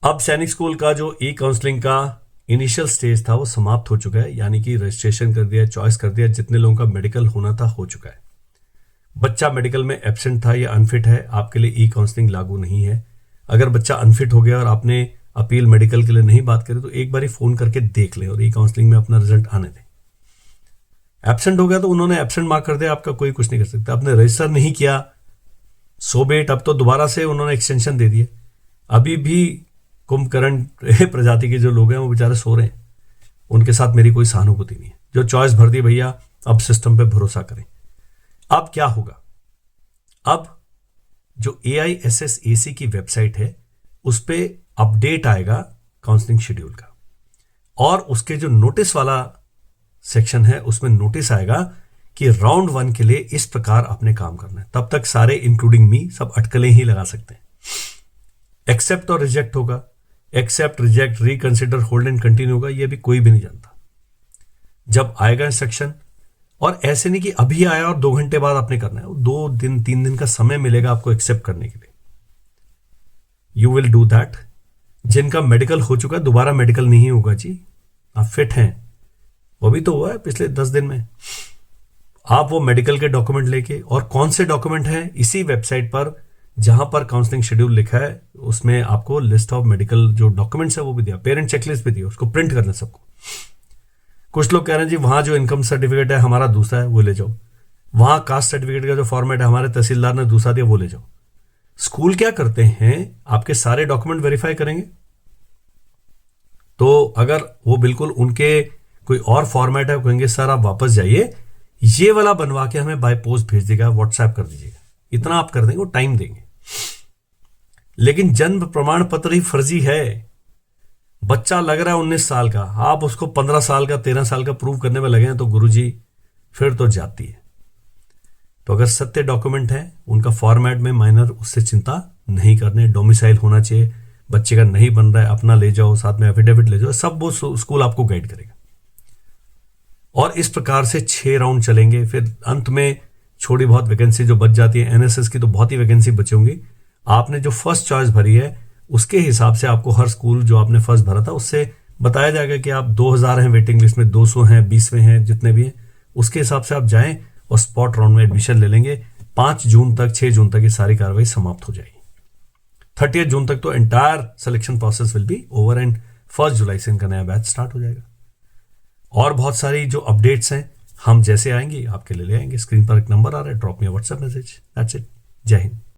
अब सैनिक स्कूल का जो ई काउंसलिंग का इनिशियल स्टेज था वो समाप्त हो चुका है, यानी कि रजिस्ट्रेशन कर दिया, चॉइस कर दिया, जितने लोगों का मेडिकल होना था हो चुका है। बच्चा मेडिकल में एब्सेंट था या अनफिट है, आपके लिए ई काउंसलिंग लागू नहीं है। अगर बच्चा अनफिट हो गया और आपने अपील मेडिकल के लिए नहीं बात करी तो एक बार फोन करके देख लें और ई काउंसलिंग में अपना रिजल्ट आने दें। एब्सेंट हो गया तो उन्होंने एब्सेंट मार्क कर दिया, आपका कोई कुछ नहीं कर सकता। आपने रजिस्टर नहीं किया, सो बेट, अब तो दोबारा से उन्होंने एक्सटेंशन दे दिए। अभी भी कुंभकर्ण प्रजाति के जो लोग हैं वो बेचारे सो रहे हैं, उनके साथ मेरी कोई सहानुभूति नहीं है। जो चॉइस भर दी भैया, अब सिस्टम पे भरोसा करें। अब क्या होगा, अब जो AISSAC की वेबसाइट है उस पे अपडेट आएगा काउंसलिंग शेड्यूल का, और उसके जो नोटिस वाला सेक्शन है उसमें नोटिस आएगा कि राउंड 1 के लिए इस प्रकार आपने काम करना है। तब तक सारे इंक्लूडिंग मी सब अटकलें ही लगा सकते हैं। एक्सेप्ट और रिजेक्ट होगा, accept, reject, reconsider, hold and continue होगा, ये भी कोई भी नहीं जानता। जब आएगा इंस्ट्रक्शन, और ऐसे नहीं कि अभी आया और 2 घंटे बाद आपने करना है, 2 दिन 3 दिन का समय मिलेगा आपको एक्सेप्ट करने के लिए। You will do that. जिनका मेडिकल हो चुका है दोबारा मेडिकल नहीं होगा जी, आप फिट हैं, वो भी तो हुआ है पिछले 10 दिन में। आप वो मेडिकल के डॉक्यूमेंट लेके, और कौन से डॉक्यूमेंट हैं, इसी वेबसाइट पर जहां पर काउंसलिंग शेड्यूल लिखा है उसमें आपको लिस्ट ऑफ मेडिकल जो डॉक्यूमेंट्स है वो भी दिया, पेरेंट चेकलिस्ट भी दिया, उसको प्रिंट करना सबको। कुछ लोग कह रहे हैं जी वहां जो इनकम सर्टिफिकेट है हमारा दूसरा है वो ले जाओ, वहां कास्ट सर्टिफिकेट का जो फॉर्मेट है हमारे तहसीलदार ने दूसरा दिया वो ले जाओ। स्कूल क्या करते हैं, आपके सारे डॉक्यूमेंट वेरीफाई करेंगे, तो अगर वो बिल्कुल उनके कोई और फॉर्मेट है, कहेंगे सर आप वापस जाइए, ये वाला बनवा के हमें बाय पोस्ट भेज देगा, व्हाट्सएप कर दीजिएगा, इतना आप कर देंगे, वो टाइम देंगे। लेकिन जन्म प्रमाण पत्र ही फर्जी है। बच्चा लग रहा है 19 साल का, आप उसको 15 साल का 13 साल का प्रूव करने में लगे हैं तो गुरुजी फिर तो जाती है। तो अगर सत्य डॉक्यूमेंट है, उनका फॉर्मेट में माइनर, उससे चिंता नहीं करने। डोमिसाइल होना चाहिए, बच्चे का नहीं बन रहा है अपना ले जाओ, साथ में एफिडेविट ले जाओ, सब वो स्कूल आपको गाइड करेगा। और इस प्रकार से 6 राउंड चलेंगे। फिर अंत में छोटी बहुत वैकेंसी जो बच जाती है, NSS की तो बहुत ही वैकेंसी बची होंगी, आपने जो फर्स्ट चॉइस भरी है उसके हिसाब से आपको हर स्कूल जो आपने फर्स्ट भरा था उससे बताया जाएगा कि आप 2000 हैं वेटिंग लिस्ट में, 200 हैं, 20वें हैं, जितने भी हैं उसके हिसाब से आप जाएं और स्पॉट राउंड में एडमिशन ले लेंगे। 5 जून तक, 6 जून तक ये सारी कार्रवाई समाप्त हो जाएगी। 30 जून तक तो entire selection process will be over and 1 जुलाई से इनका नया बैच स्टार्ट हो जाएगा। और बहुत सारी जो अपडेट्स हैं हम जैसे आएंगे आपके लिए ले आएंगे। स्क्रीन पर एक नंबर आ रहा है, drop me WhatsApp message. That's it. जय हिंद।